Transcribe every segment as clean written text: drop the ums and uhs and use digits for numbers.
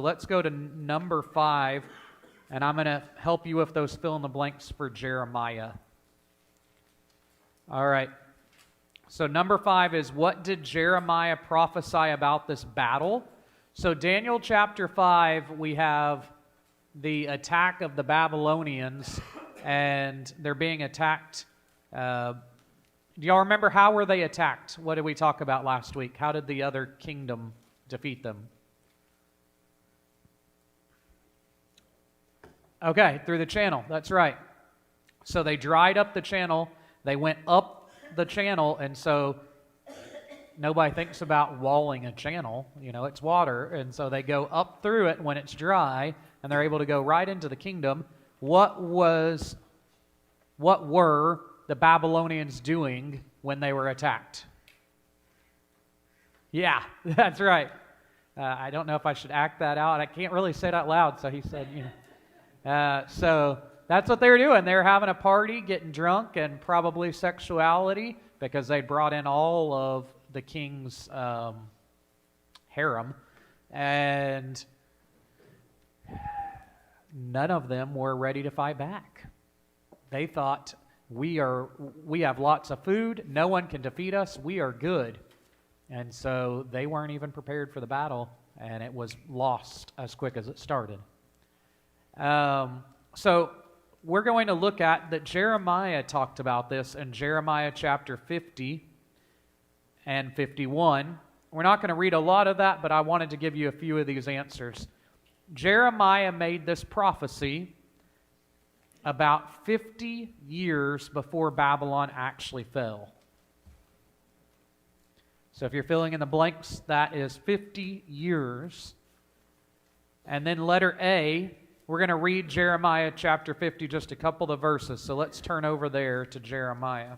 Let's go to number 5, and I'm going to help you with those fill in the blanks for Jeremiah. All right. So number 5 is, what did Jeremiah prophesy about this battle? So Daniel chapter 5, we have the attack of the Babylonians, and they're being attacked. Do y'all remember how were they attacked? What did we talk about last week? How did the other kingdom defeat them? Okay, through the channel. That's right. So they dried up the channel. They went up the channel, and so nobody thinks about walling a channel. You know, it's water. And so they go up through it when it's dry, and they're able to go right into the kingdom. What were the Babylonians doing when they were attacked? Yeah, that's right. I don't know if I should act that out. I can't really say it out loud, so he said, you know. So that's what they were doing. They were having a party, getting drunk, and probably sexuality, because they brought in all of the king's harem, and none of them were ready to fight back. They thought, we have lots of food, no one can defeat us, we are good. And so they weren't even prepared for the battle, and it was lost as quick as it started. So we're going to look at that Jeremiah talked about this in Jeremiah chapter 50 and 51. We're not going to read a lot of that, but I wanted to give you a few of these answers. Jeremiah made this prophecy about 50 years before Babylon actually fell. So if you're filling in the blanks, that is 50 years. And then letter A, we're going to read Jeremiah chapter 50, just a couple of verses. So let's turn over there to Jeremiah.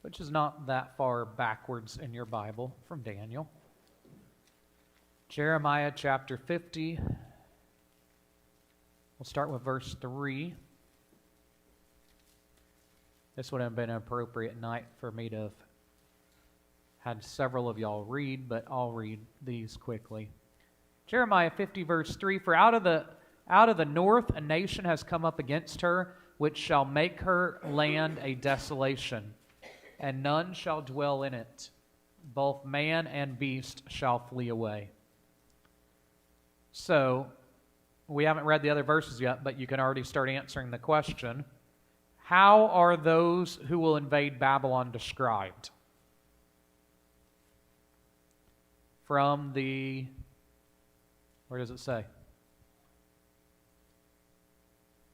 Which is not that far backwards in your Bible from Daniel. Jeremiah chapter 50. We'll start with verse 3. This would have been an appropriate night for me to have had several of y'all read, but I'll read these quickly. Jeremiah 50 verse 3, For out of the north a nation has come up against her, which shall make her land a desolation, and none shall dwell in it. Both man and beast shall flee away. So, we haven't read the other verses yet, but you can already start answering the question. How are those who will invade Babylon described? From the, where does it say?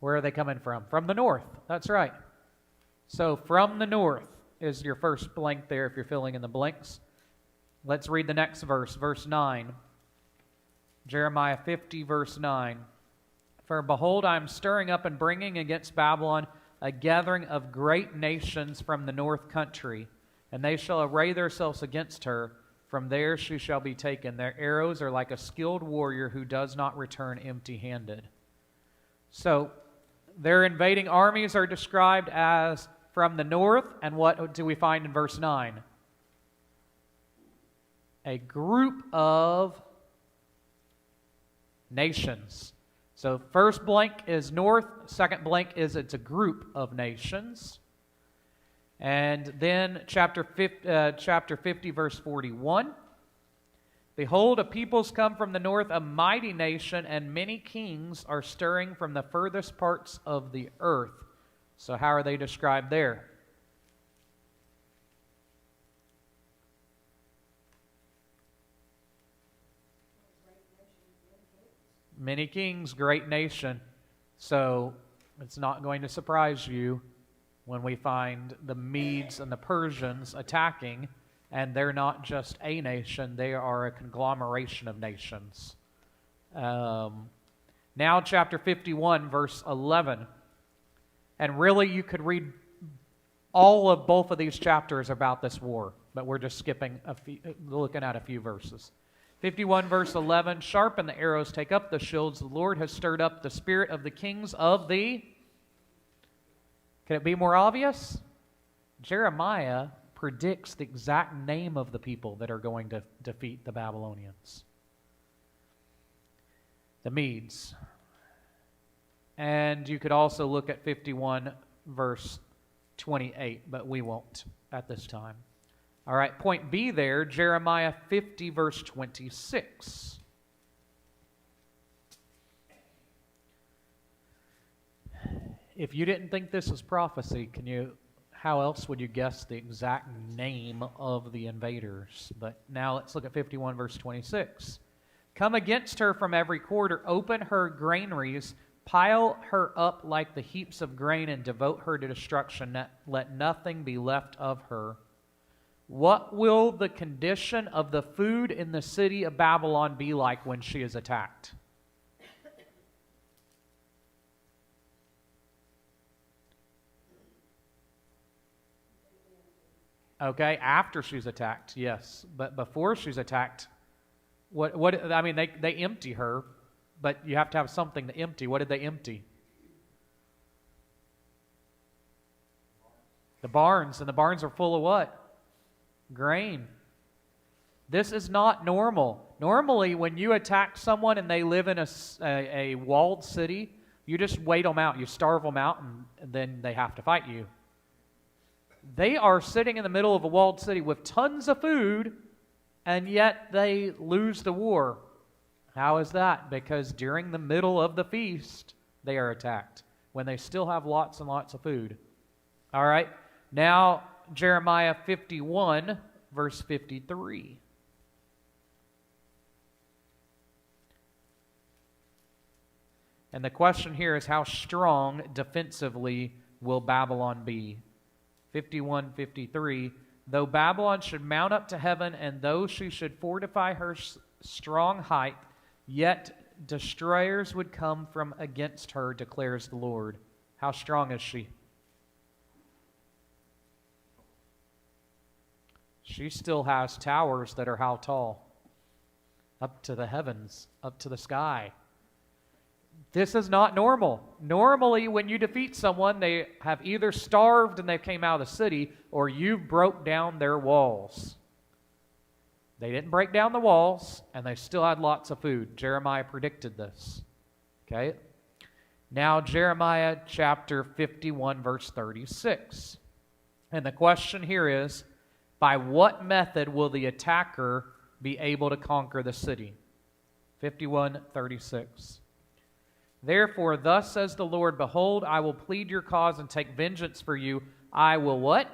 Where are they coming from? From the north. That's right. So from the north is your first blank there if you're filling in the blanks. Let's read the next verse, verse 9. Jeremiah 50, verse 9. For behold, I am stirring up and bringing against Babylon a gathering of great nations from the north country, and they shall array themselves against her. From there she shall be taken. Their arrows are like a skilled warrior who does not return empty-handed. So, their invading armies are described as from the north, and what do we find in verse 9? A group of nations. So, first blank is north, second blank is it's a group of nations. And then chapter 50, verse 41. Behold, a peoples come from the north, a mighty nation, and many kings are stirring from the furthest parts of the earth. So how are they described there? Many kings, great nation. So it's not going to surprise you when we find the Medes and the Persians attacking, and they're not just a nation, they are a conglomeration of nations. Now chapter 51, verse 11. And really you could read all of both of these chapters about this war, but we're just skipping looking at a few verses. 51 verse 11, Sharpen the arrows, take up the shields. The Lord has stirred up the spirit of the kings of the... Can it be more obvious? Jeremiah predicts the exact name of the people that are going to defeat the Babylonians. The Medes. And you could also look at 51 verse 28, but we won't at this time. All right, point B there, Jeremiah 50 verse 26. If you didn't think this was prophecy, how else would you guess the exact name of the invaders? But now let's look at 51 verse 26. Come against her from every quarter, open her granaries, pile her up like the heaps of grain, and devote her to destruction. Let nothing be left of her. What will the condition of the food in the city of Babylon be like when she is attacked? Okay, after she's attacked, yes. But before she's attacked, they empty her, but you have to have something to empty. What did they empty? The barns, and the barns are full of what? Grain. This is not normal. Normally, when you attack someone and they live in a walled city, you just wait them out. You starve them out, and then they have to fight you. They are sitting in the middle of a walled city with tons of food, and yet they lose the war. How is that? Because during the middle of the feast, they are attacked, when they still have lots and lots of food. All right, now Jeremiah 51, verse 53. And the question here is, how strong defensively will Babylon be? 51:53. Though Babylon should mount up to heaven, and though she should fortify her strong height, yet destroyers would come from against her, declares the Lord. How strong is she? She still has towers that are how tall? Up to the heavens, up to the sky. This is not normal. Normally, when you defeat someone, they have either starved and they came out of the city, or you broke down their walls. They didn't break down the walls, and they still had lots of food. Jeremiah predicted this. Okay? Now, Jeremiah chapter 51, verse 36. And the question here is, by what method will the attacker be able to conquer the city? 51:36. Therefore, thus says the Lord, behold, I will plead your cause and take vengeance for you. I will what?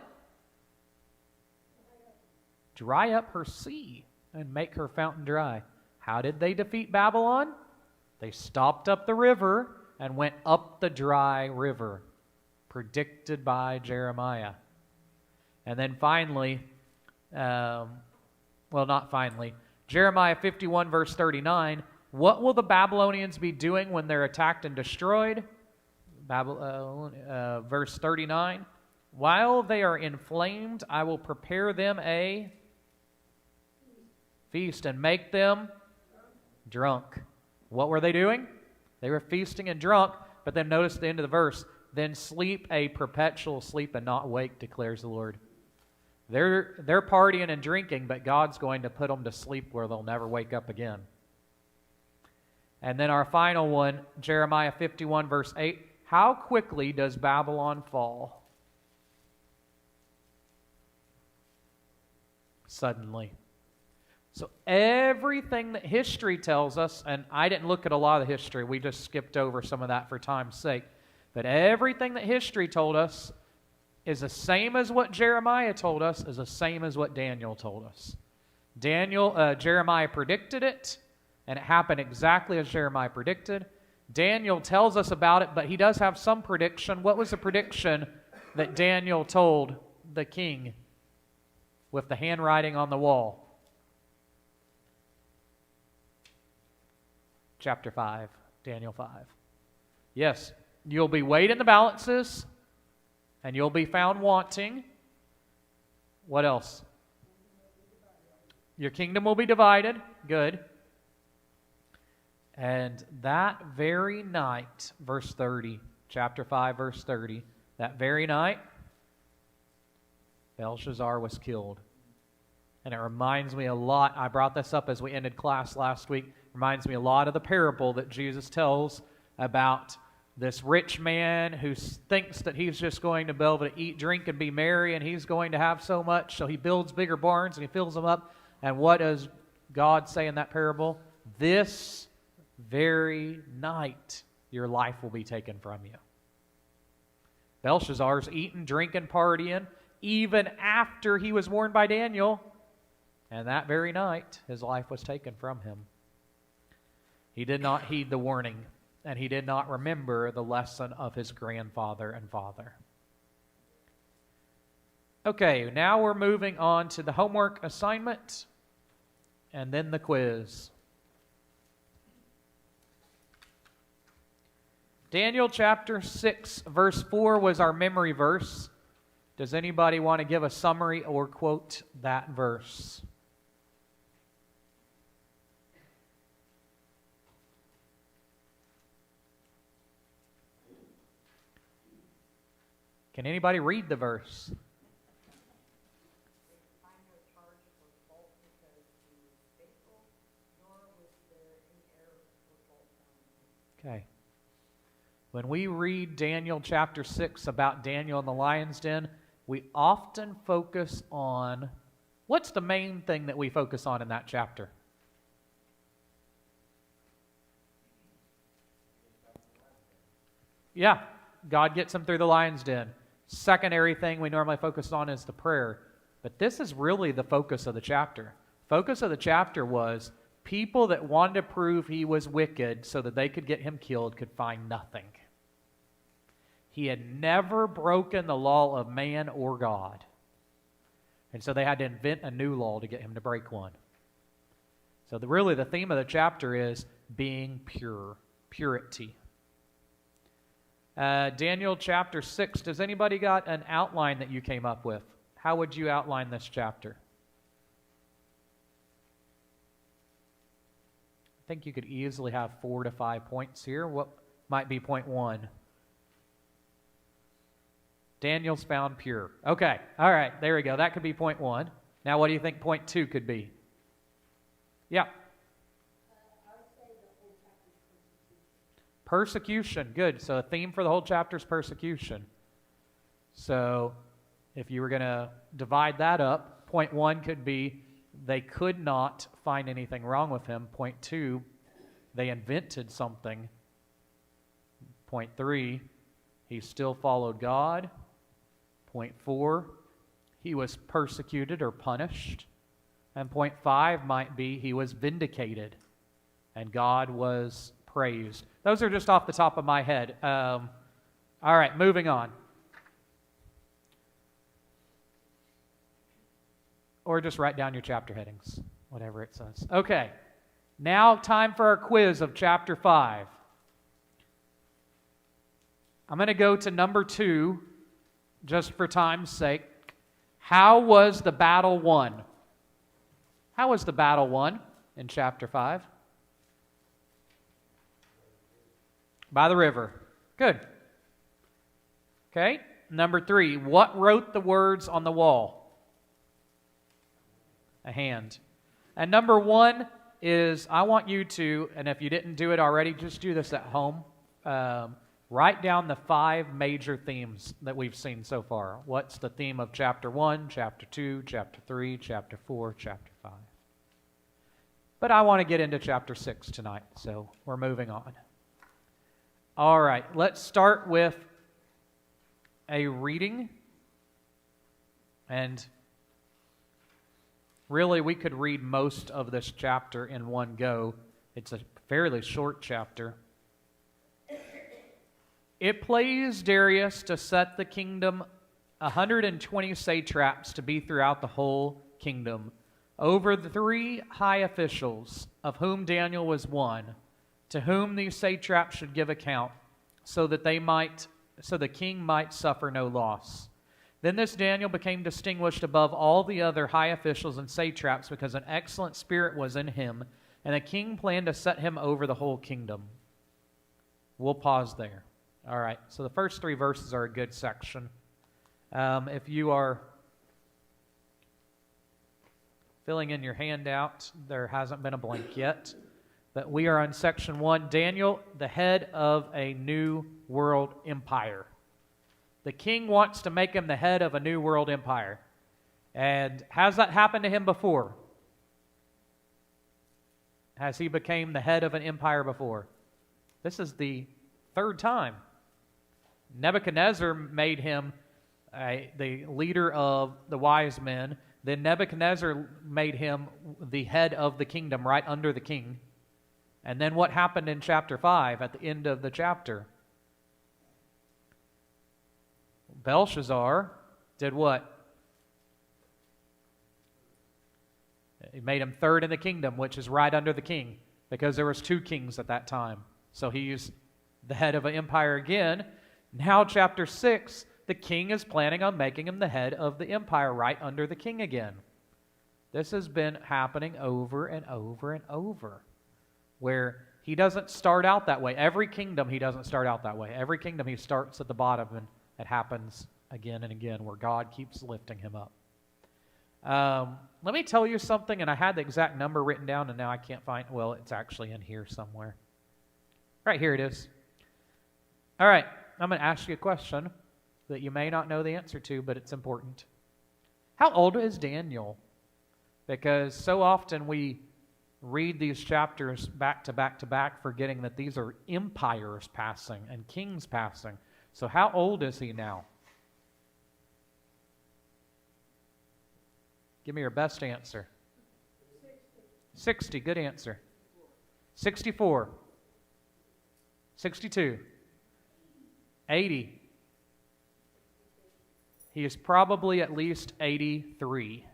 Dry up her sea and make her fountain dry. How did they defeat Babylon? They stopped up the river and went up the dry river, predicted by Jeremiah. And then finally, not finally, Jeremiah 51, verse 39, what will the Babylonians be doing when they're attacked and destroyed? Verse 39, while they are inflamed, I will prepare them a feast and make them drunk. What were they doing? They were feasting and drunk, but then notice the end of the verse, then sleep a perpetual sleep and not wake, declares the Lord. They're partying and drinking, but God's going to put them to sleep where they'll never wake up again. And then our final one, Jeremiah 51, verse 8. How quickly does Babylon fall? Suddenly. So everything that history tells us, and I didn't look at a lot of the history, we just skipped over some of that for time's sake, but everything that history told us is the same as what Jeremiah told us, is the same as what Daniel told us. Jeremiah predicted it, and it happened exactly as Jeremiah predicted. Daniel tells us about it, but he does have some prediction. What was the prediction that Daniel told the king with the handwriting on the wall? Chapter 5, Daniel 5. Yes, you'll be weighed in the balances, and you'll be found wanting. What else? Your kingdom will be divided. Good. And that very night, verse 30, chapter 5, verse 30, that very night, Belshazzar was killed. And it reminds me a lot, I brought this up as we ended class last week, reminds me a lot of the parable that Jesus tells about this rich man who thinks that he's just going to be able to eat, drink, and be merry, and he's going to have so much, so he builds bigger barns and he fills them up. And what does God say in that parable? This very night your life will be taken from you. Belshazzar's eating, drinking, partying, even after he was warned by Daniel. And that very night, his life was taken from him. He did not heed the warning, and he did not remember the lesson of his grandfather and father. Okay, now we're moving on to the homework assignment, and then the quiz. Daniel chapter 6, verse 4 was our memory verse. Does anybody want to give a summary or quote that verse? Can anybody read the verse? Okay. When we read Daniel chapter 6 about Daniel in the lion's den, we often focus on, what's the main thing that we focus on in that chapter? Yeah, God gets him through the lion's den. Secondary thing we normally focus on is the prayer. But this is really the focus of the chapter. Focus of the chapter was people that wanted to prove he was wicked so that they could get him killed could find nothing. He had never broken the law of man or God. And so they had to invent a new law to get him to break one. So really the theme of the chapter is being pure, purity. Daniel chapter 6, does anybody got an outline that you came up with? How would you outline this chapter? I think you could easily have 4 to 5 points here. What might be point 1? Daniel's found pure. Okay, all right, there we go. That could be point 1. Now what do you think point 2 could be? Yeah. Persecution, good. So a theme for the whole chapter is persecution. So if you were going to divide that up, point 1 could be they could not find anything wrong with him. Point 2, they invented something. Point 3, he still followed God. Point 4, he was persecuted or punished. And point 5 might be he was vindicated and God was praised. Those are just off the top of my head. All right, moving on. Or just write down your chapter headings, whatever it says. Okay, now time for our quiz of chapter 5. I'm going to go to number 2, just for time's sake. How was the battle won? How was the battle won in chapter 5? By the river. Good. Okay, number 3. What wrote the words on the wall? A hand. And number 1 is, I want you to, and if you didn't do it already, just do this at home. Write down the 5 major themes that we've seen so far. What's the theme of chapter 1, chapter 2, chapter 3, chapter 4, chapter 5? But I want to get into chapter 6 tonight, so we're moving on. All right, let's start with a reading. And really, we could read most of this chapter in one go. It's a fairly short chapter. It pleased Darius to set the kingdom 120 satraps to be throughout the whole kingdom, over the 3 high officials, of whom Daniel was one, to whom these satraps should give account, so that the king might suffer no loss. Then this Daniel became distinguished above all the other high officials and satraps because an excellent spirit was in him, and the king planned to set him over the whole kingdom. We'll pause there. All right, so the first 3 verses are a good section. If you are filling in your handout, there hasn't been a blank yet. But we are on section 1, Daniel, the head of a new world empire. The king wants to make him the head of a new world empire. And has that happened to him before? Has he become the head of an empire before? This is the third time. Nebuchadnezzar made him the leader of the wise men. Then Nebuchadnezzar made him the head of the kingdom, right under the king. And then what happened in chapter 5 at the end of the chapter? Belshazzar did what? He made him third in the kingdom, which is right under the king, because there was 2 kings at that time. So he's the head of an empire again. Now chapter 6, the king is planning on making him the head of the empire right under the king again. This has been happening over and over and over, where he doesn't start out that way. Every kingdom, he doesn't start out that way. Every kingdom, he starts at the bottom, and it happens again and again, where God keeps lifting him up. Let me tell you something, and I had the exact number written down, and now I can't find, well, it's actually in here somewhere. Right here it is. All right, I'm going to ask you a question that you may not know the answer to, but it's important. How old is Daniel? Because so often we read these chapters back to back to back, forgetting that these are empires passing and kings passing. So how old is he now? Give me your best answer. 60, good answer. 64. 62. 80. He is probably at least 83.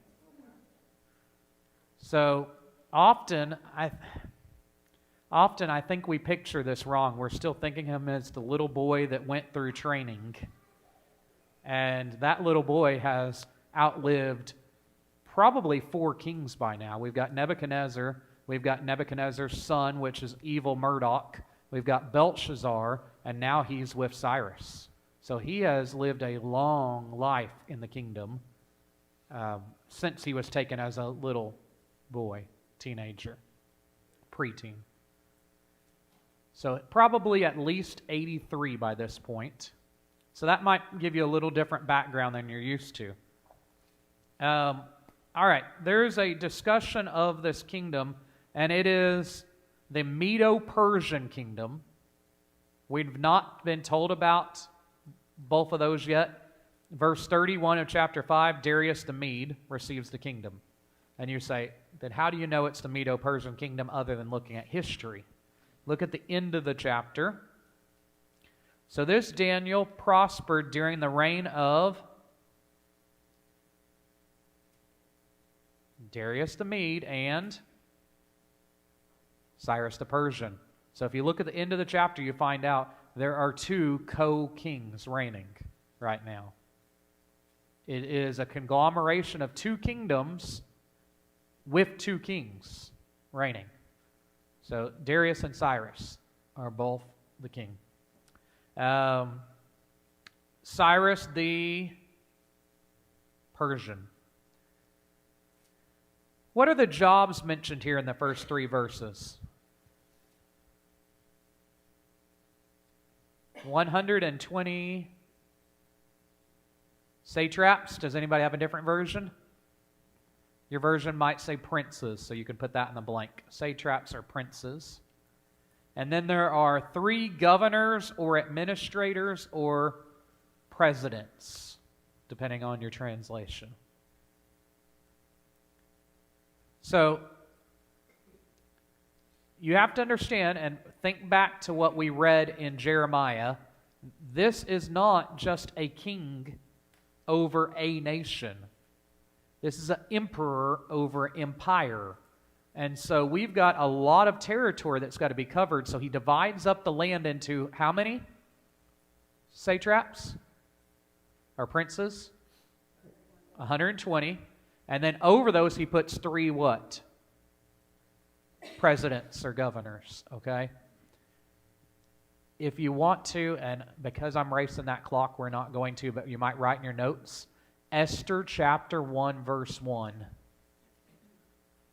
So often I think we picture this wrong. We're still thinking him as the little boy that went through training. And that little boy has outlived probably 4 kings by now. We've got Nebuchadnezzar. We've got Nebuchadnezzar's son, which is evil Marduk. We've got Belshazzar, and now he's with Cyrus. So he has lived a long life in the kingdom since he was taken as a little boy, teenager, preteen. So probably at least 83 by this point. So that might give you a little different background than you're used to. All right, there's a discussion of this kingdom, and it is the Medo-Persian kingdom. We've not been told about both of those yet. Verse 31 of chapter 5, Darius the Mede receives the kingdom. And you say, then how do you know it's the Medo-Persian kingdom other than looking at history? Look at the end of the chapter. So this Daniel prospered during the reign of Darius the Mede and Cyrus the Persian. So if you look at the end of the chapter, you find out there are 2 co-kings reigning right now. It is a conglomeration of 2 kingdoms with 2 kings reigning. So Darius and Cyrus are both the king. Cyrus the Persian. What are the jobs mentioned here in the first 3 verses? 120 satraps. Does anybody have a different version? Your version might say princes, so you can put that in the blank. Satraps are princes. And then there are 3 governors or administrators or presidents, depending on your translation. So, you have to understand and think back to what we read in Jeremiah. This is not just a king over a nation. This is an emperor over an empire. And so we've got a lot of territory that's got to be covered. So he divides up the land into how many satraps or princes? 120. And then over those he puts 3 what? Presidents or governors, okay? If you want to, and because I'm racing that clock, we're not going to, but you might write in your notes, Esther chapter 1, verse 1.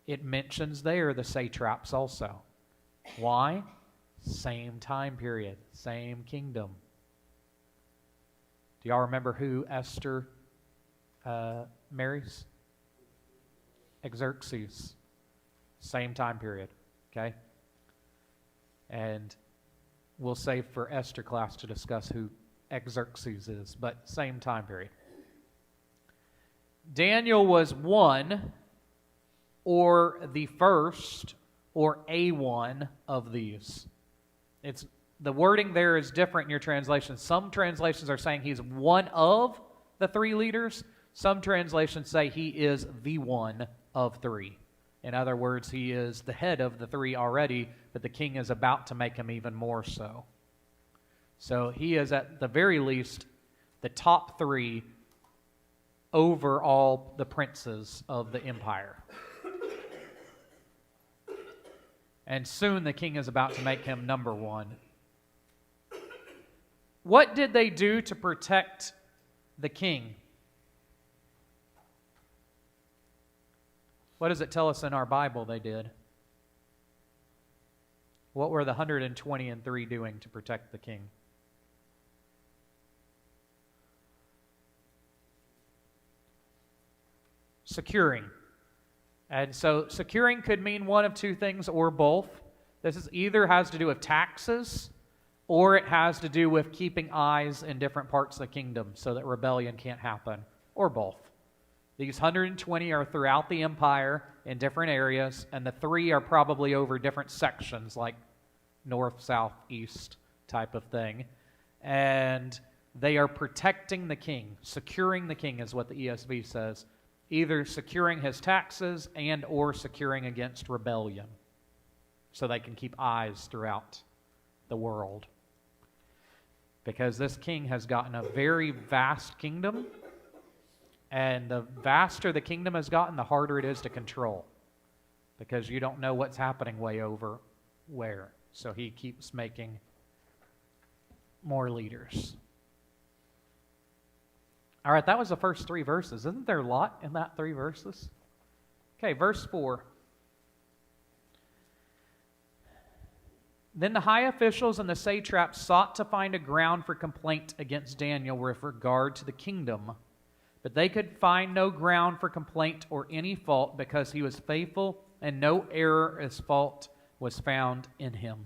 it mentions there the satraps also. Why? Same time period, same kingdom. Do y'all remember who Esther marries? Xerxes. Same time period, okay? And we'll save for Esther class to discuss who Xerxes is, but same time period. Daniel was one, or the first, or a one of these. The wording there is different in your translation. Some translations are saying he's one of the three leaders. Some translations say he is the one of three. In other words, he is the head of the three already, but the king is about to make him even more so. So he is at the very least the top three over all the princes of the empire. And soon the king is about to make him number one. What did they do to protect the king? What does it tell us in our Bible they did? What were the 123 doing to protect the king? Securing. And so securing could mean one of two things or both. This is either has to do with taxes or it has to do with keeping eyes in different parts of the kingdom so that rebellion can't happen, or both. These 120 are throughout the empire in different areas, and the three are probably over different sections like north, south, east type of thing. And they are protecting the king. Securing the king is what the ESV says. Either securing his taxes and or securing against rebellion so they can keep eyes throughout the world. Because this king has gotten a very vast kingdom, and the vaster the kingdom has gotten, the harder it is to control, because you don't know what's happening way over where. So he keeps making more leaders. All right, that was the first three verses. Isn't there a lot in that three verses? Okay, verse 4. Then the high officials and the satraps sought to find a ground for complaint against Daniel with regard to the kingdom, but they could find no ground for complaint or any fault, because he was faithful and no error as fault was found in him.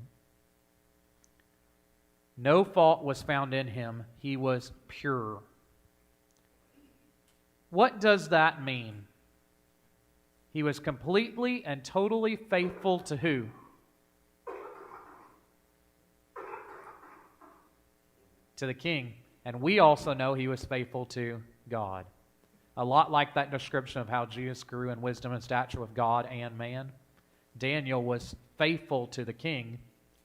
No fault was found in him. He was pure. What does that mean? He was completely and totally faithful to who? To the king. And we also know he was faithful to God. A lot like that description of how Jesus grew in wisdom and stature with God and man. Daniel was faithful to the king,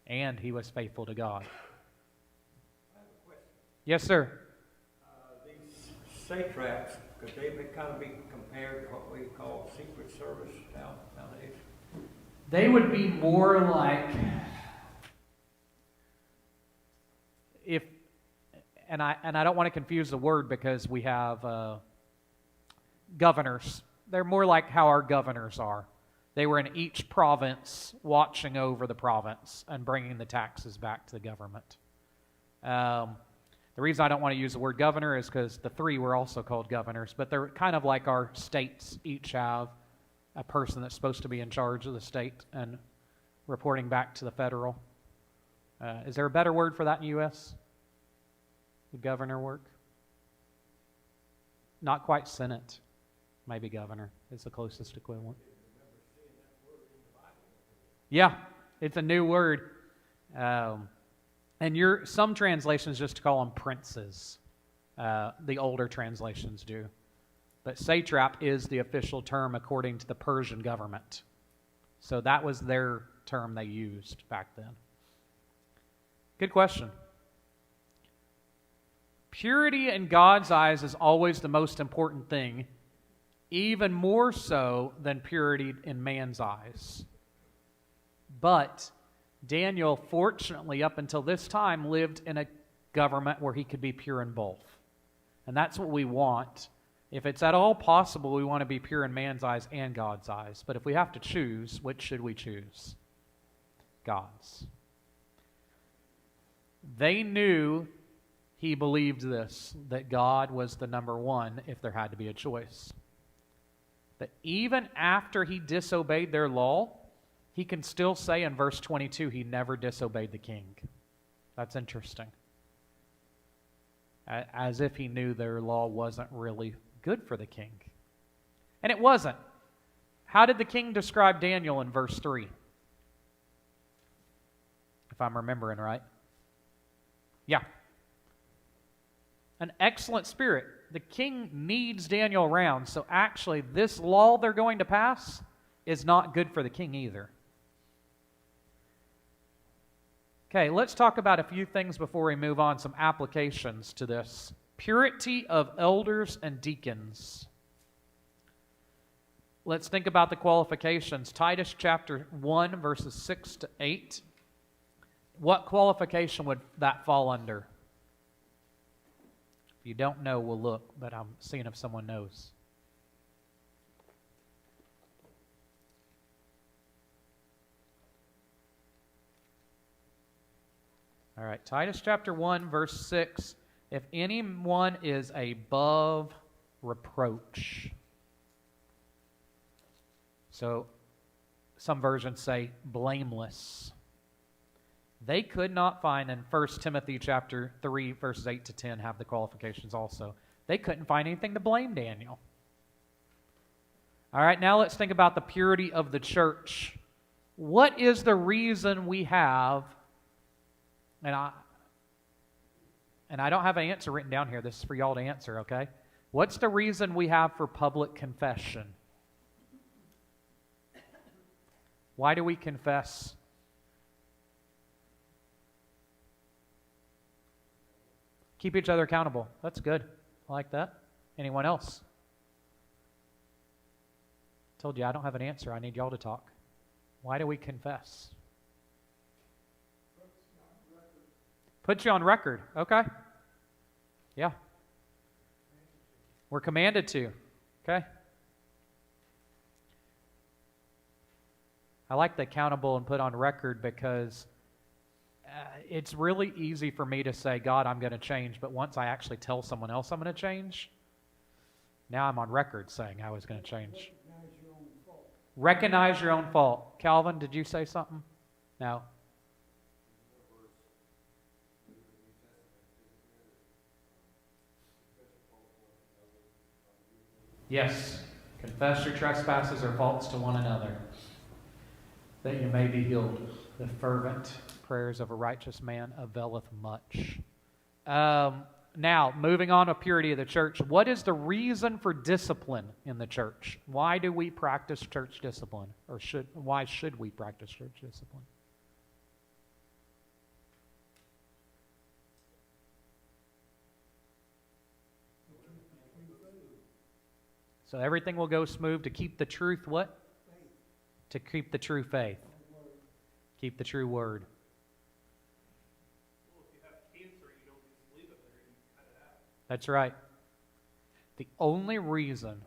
and he was faithful to God. I have a question. Yes, sir. These satraps, could they kind of be compared to what we call Secret Service nowadays? They would be more like, and I don't want to confuse the word, because we have governors. They're more like how our governors are. They were in each province watching over the province and bringing the taxes back to the government. The reason I don't want to use the word governor is because the three were also called governors, but they're kind of like our states each have a person that's supposed to be in charge of the state and reporting back to the federal. Is there a better word for that in the U.S.? The governor work? Not quite Senate. Maybe governor is the closest equivalent. Yeah, it's a new word. And some translations just call them princes. The older translations do. But satrap is the official term according to the Persian government. So that was their term they used back then. Good question. Purity in God's eyes is always the most important thing, even more so than purity in man's eyes. But Daniel, fortunately, up until this time, lived in a government where he could be pure in both. And that's what we want. If it's at all possible, we want to be pure in man's eyes and God's eyes. But if we have to choose, which should we choose? God's. They knew he believed this, that God was the number one if there had to be a choice. That even after he disobeyed their law, he can still say in verse 22 he never disobeyed the king. That's interesting. As if he knew their law wasn't really good for the king. And it wasn't. How did the king describe Daniel in verse 3? If I'm remembering right. Yeah. An excellent spirit. The king needs Daniel around, so actually this law they're going to pass is not good for the king either. Okay, let's talk about a few things before we move on, some applications to this. Purity of elders and deacons. Let's think about the qualifications. Titus chapter 1, verses 6 to 8. What qualification would that fall under? If you don't know, we'll look, but I'm seeing if someone knows. All right, Titus chapter 1, verse 6. If anyone is above reproach. So, some versions say blameless. They could not find, in 1 Timothy chapter 3, verses 8 to 10, have the qualifications also. They couldn't find anything to blame Daniel. All right, now let's think about the purity of the church. What is the reason we have, and I don't have an answer written down here. This is for y'all to answer, okay? What's the reason we have for public confession? Why do we confess? Keep each other accountable. That's good. I like that. Anyone else? Told you I don't have an answer. I need y'all to talk. Why do we confess? Put you on record. Okay. Yeah. We're commanded to. Okay. I like the accountable and put on record because it's really easy for me to say, God, I'm going to change, but once I actually tell someone else I'm going to change, now I'm on record saying I was going to change. Recognize your own fault. Calvin, did you say something? No. Yes. Confess your trespasses or faults to one another, that you may be healed. The fervent prayers of a righteous man availeth much. Now, moving on to purity of the church. What is the reason for discipline in the church? Why do we practice church discipline? Or why should we practice church discipline? So everything will go smooth to keep the truth what? Faith. To keep the true faith. Keep the true word. Well, if you have cancer, you don't just leave it there, you cut it out. That's right. The only reason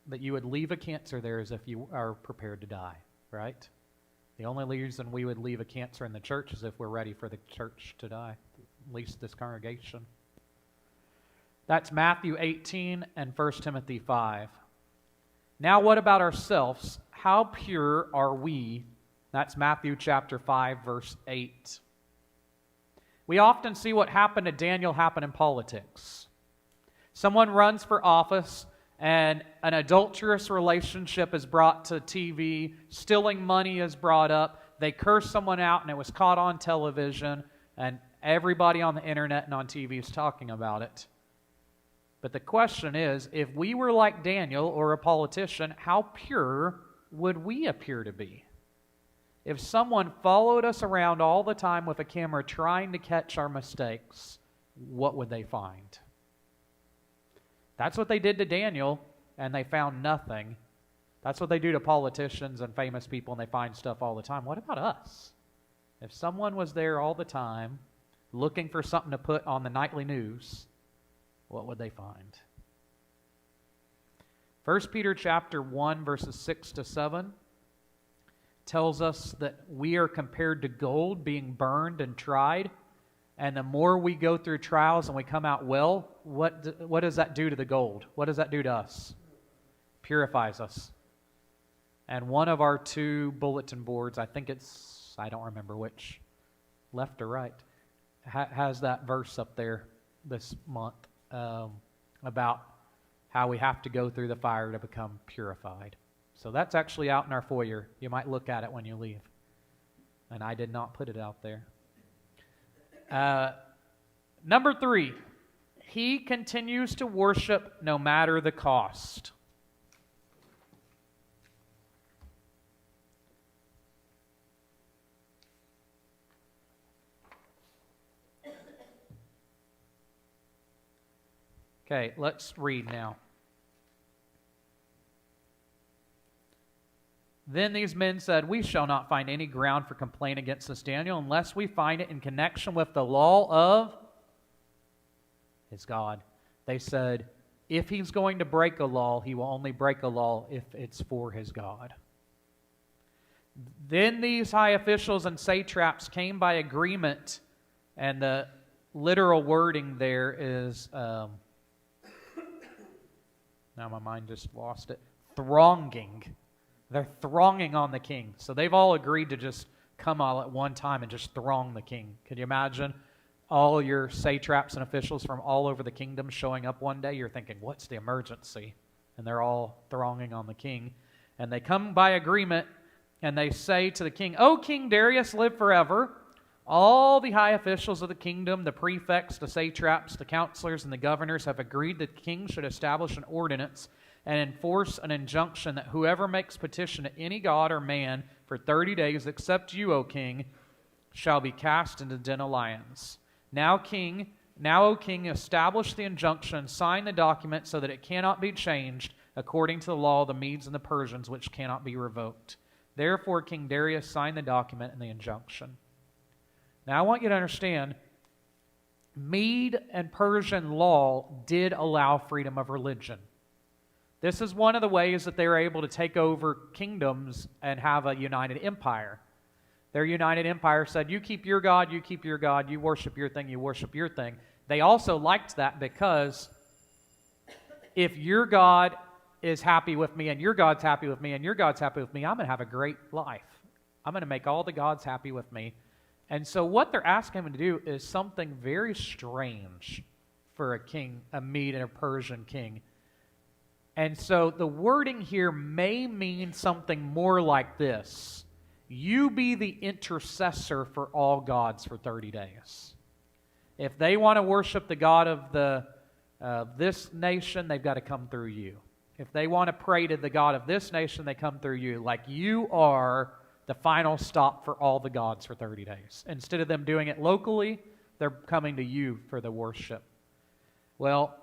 that you would leave a cancer there is if you are prepared to die, right? The only reason we would leave a cancer in the church is if we're ready for the church to die, at least this congregation. That's Matthew 18 and 1 Timothy 5. Now what about ourselves? How pure are we? That's Matthew chapter 5, verse 8. We often see what happened to Daniel happen in politics. Someone runs for office and an adulterous relationship is brought to TV, stealing money is brought up, they curse someone out and it was caught on television, and everybody on the internet and on TV is talking about it. But the question is, if we were like Daniel or a politician, how pure would we appear to be? If someone followed us around all the time with a camera trying to catch our mistakes, what would they find? That's what they did to Daniel, and they found nothing. That's what they do to politicians and famous people, and they find stuff all the time. What about us? If someone was there all the time looking for something to put on the nightly news, what would they find? 1 Peter chapter 1, verses 6 to 7 tells us that we are compared to gold being burned and tried. And the more we go through trials and we come out well, what does that do to the gold? What does that do to us? Purifies us. And one of our 2 bulletin boards, I think it's, I don't remember which, left or right, has that verse up there this month about how we have to go through the fire to become purified. So that's actually out in our foyer. You might look at it when you leave. And I did not put it out there. Number 3, he continues to worship no matter the cost. Okay, let's read now. Then these men said, "We shall not find any ground for complaint against this Daniel unless we find it in connection with the law of his God." They said, if he's going to break a law, he will only break a law if it's for his God. Then these high officials and satraps came by agreement, and the literal wording there is, now my mind just lost it, thronging. They're thronging on the king. So they've all agreed to just come all at one time and just throng the king. Could you imagine all your satraps and officials from all over the kingdom showing up one day? You're thinking, what's the emergency? And they're all thronging on the king. And they come by agreement, and they say to the king, "O King Darius, live forever. All the high officials of the kingdom, the prefects, the satraps, the counselors, and the governors have agreed that the king should establish an ordinance and enforce an injunction that whoever makes petition to any god or man for 30 days, except you, O king, shall be cast into the den of lions. Now, O king, establish the injunction and sign the document so that it cannot be changed according to the law of the Medes and the Persians, which cannot be revoked." Therefore, King Darius signed the document and the injunction. Now, I want you to understand, Mede and Persian law did allow freedom of religion. This is one of the ways that they were able to take over kingdoms and have a united empire. Their united empire said, you keep your God, you keep your God, you worship your thing, you worship your thing. They also liked that because if your God is happy with me and your God's happy with me and your God's happy with me, I'm going to have a great life. I'm going to make all the gods happy with me. And so what they're asking him to do is something very strange for a king, a Mede and a Persian king. And so the wording here may mean something more like this: you be the intercessor for all gods for 30 days. If they want to worship the God of this nation, they've got to come through you. If they want to pray to the God of this nation, they come through you. Like you are the final stop for all the gods for 30 days. Instead of them doing it locally, they're coming to you for the worship. Well,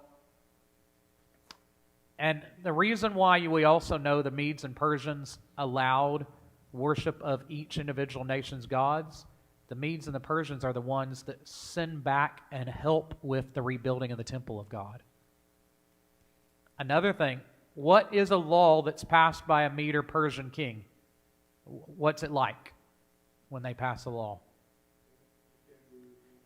and the reason why we also know the Medes and Persians allowed worship of each individual nation's gods, the Medes and the Persians are the ones that send back and help with the rebuilding of the temple of God. Another thing, what is a law that's passed by a Mede or Persian king? What's it like when they pass a law?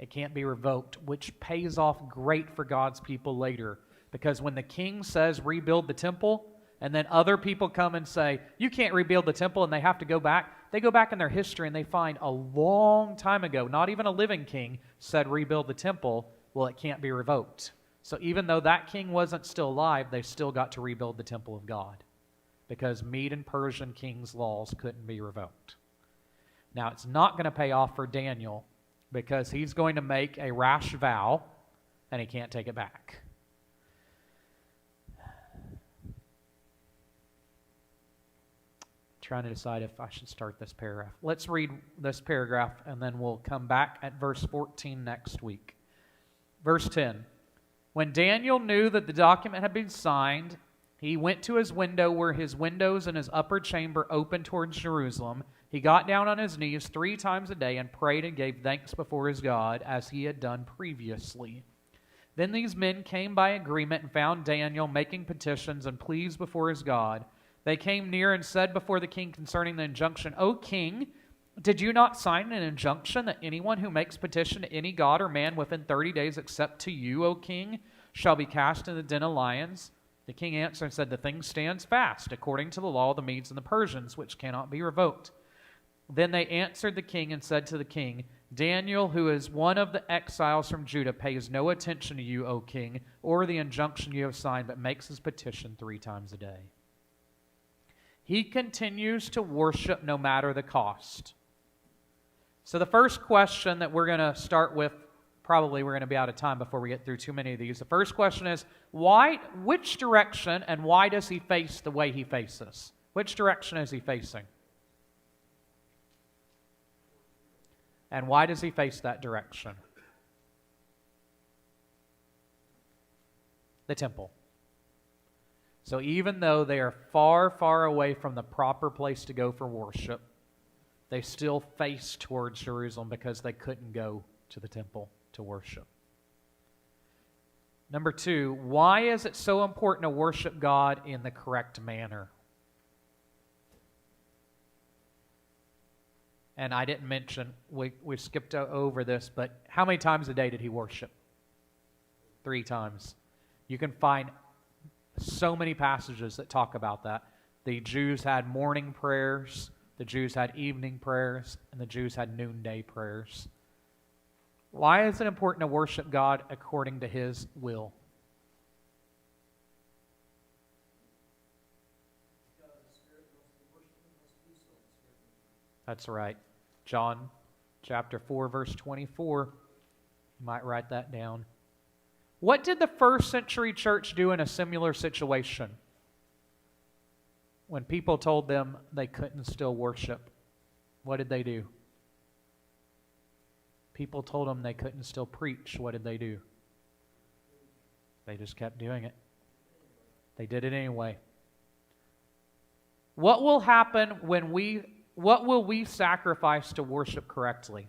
It can't be revoked, which pays off great for God's people later. Because when the king says rebuild the temple, and then other people come and say, you can't rebuild the temple, and they have to go back, they go back in their history and they find a long time ago, not even a living king said rebuild the temple. Well, it can't be revoked. So even though that king wasn't still alive, they still got to rebuild the temple of God. Because Mede and Persian kings' laws couldn't be revoked. Now, it's not going to pay off for Daniel because he's going to make a rash vow and he can't take it back. Trying to decide if I should start this paragraph. Let's read this paragraph and then we'll come back at verse 14 next week. Verse 10. When Daniel knew that the document had been signed, he went to his window where his windows in his upper chamber opened towards Jerusalem. He got down on his knees 3 times a day and prayed and gave thanks before his God as he had done previously. Then these men came by agreement and found Daniel making petitions and pleas before his God. They came near and said before the king concerning the injunction, O king, did you not sign an injunction that anyone who makes petition to any god or man within 30 days except to you, O king, shall be cast in the den of lions? The king answered and said, the thing stands fast, according to the law of the Medes and the Persians, which cannot be revoked. Then they answered the king and said to the king, Daniel, who is one of the exiles from Judah, pays no attention to you, O king, or the injunction you have signed, but makes his petition 3 times a day. He continues to worship no matter the cost. So the first question that we're going to start with, probably we're going to be out of time before we get through too many of these. The first question is, which direction and why does he face the way he faces? Which direction is he facing? And why does he face that direction? The temple. So even though they are far, far away from the proper place to go for worship, they still face towards Jerusalem because they couldn't go to the temple to worship. Number 2, why is it so important to worship God in the correct manner? And I didn't mention, we skipped over this, but how many times a day did he worship? 3 times. You can find so many passages that talk about that. The Jews had morning prayers, the Jews had evening prayers, and the Jews had noonday prayers. Why is it important to worship God according to His will? That's right. John chapter 4, verse 24. You might write that down. What did the first century church do in a similar situation? When people told them they couldn't still worship, what did they do? People told them they couldn't still preach. What did they do? They just kept doing it. They did it anyway. What will happen what will we sacrifice to worship correctly?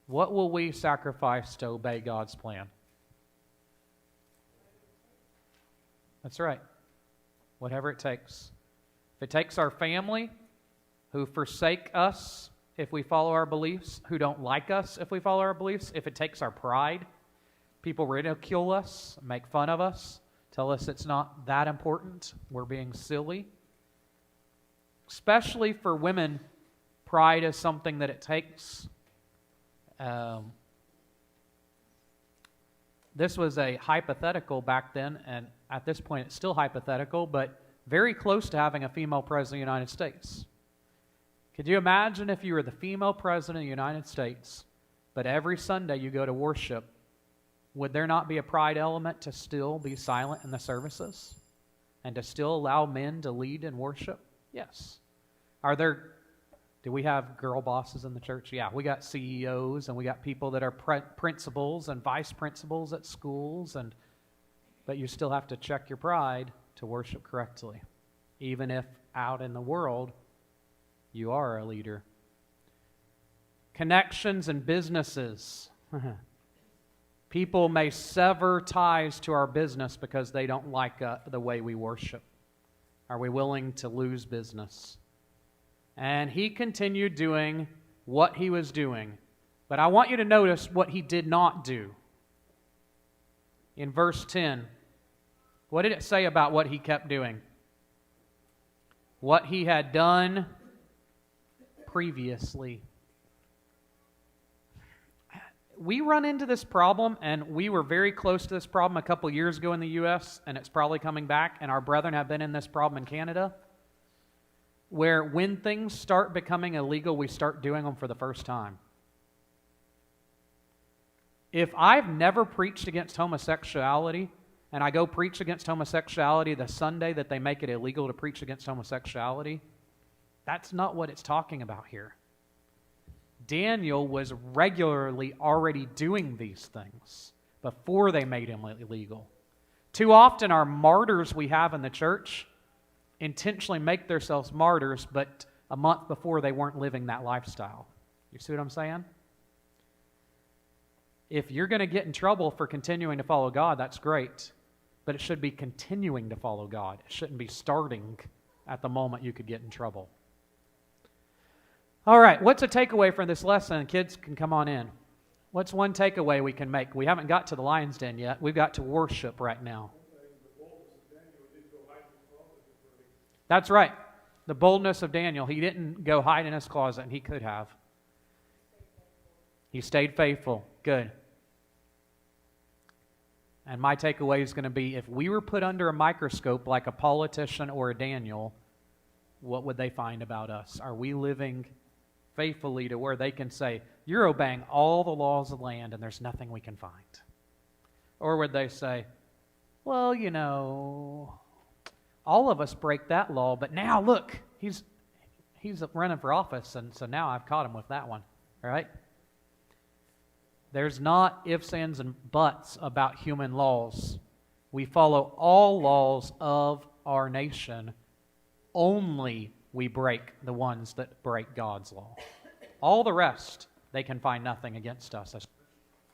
What will we sacrifice to obey God's plan? That's right. Whatever it takes. If it takes our family, who forsake us if we follow our beliefs, who don't like us if we follow our beliefs, if it takes our pride, people ridicule us, make fun of us, tell us it's not that important, we're being silly. Especially for women, pride is something that it takes. This was a hypothetical back then, and at this point it's still hypothetical, but very close to having a female president of the United States. Could you imagine if you were the female president of the United States, but every Sunday you go to worship, would there not be a pride element to still be silent in the services? And to still allow men to lead in worship? Yes. Do we have girl bosses in the church? Yeah, we got CEOs and we got people that are principals and vice principals at schools, but you still have to check your pride to worship correctly, even if out in the world you are a leader. Connections and businesses. People may sever ties to our business because they don't like the way we worship. Are we willing to lose business? And he continued doing what he was doing. But I want you to notice what he did not do. In verse 10, what did it say about what he kept doing? What he had done previously. We run into this problem, and we were very close to this problem a couple years ago in the U.S., and it's probably coming back, and our brethren have been in this problem in Canada, where when things start becoming illegal, we start doing them for the first time. If I've never preached against homosexuality, and I go preach against homosexuality the Sunday that they make it illegal to preach against homosexuality, that's not what it's talking about here. Daniel was regularly already doing these things before they made him illegal. Too often our martyrs we have in the church intentionally make themselves martyrs, but a month before they weren't living that lifestyle. You see what I'm saying? If you're going to get in trouble for continuing to follow God, that's great. But it should be continuing to follow God. It shouldn't be starting at the moment you could get in trouble. All right, what's a takeaway from this lesson? Kids can come on in. What's one takeaway we can make? We haven't got to the lion's den yet. We've got to worship right now. That's right. The boldness of Daniel. He didn't go hide in his closet, and he could have. He stayed faithful. Good. And my takeaway is going to be, if we were put under a microscope like a politician or a Daniel, what would they find about us? Are we living faithfully to where they can say, you're obeying all the laws of the land and there's nothing we can find? Or would they say, well, you know, all of us break that law, but now look, he's running for office, and so now I've caught him with that one, all right? There's not ifs, ands, and buts about human laws. We follow all laws of our nation. Only we break the ones that break God's law. All the rest, they can find nothing against us.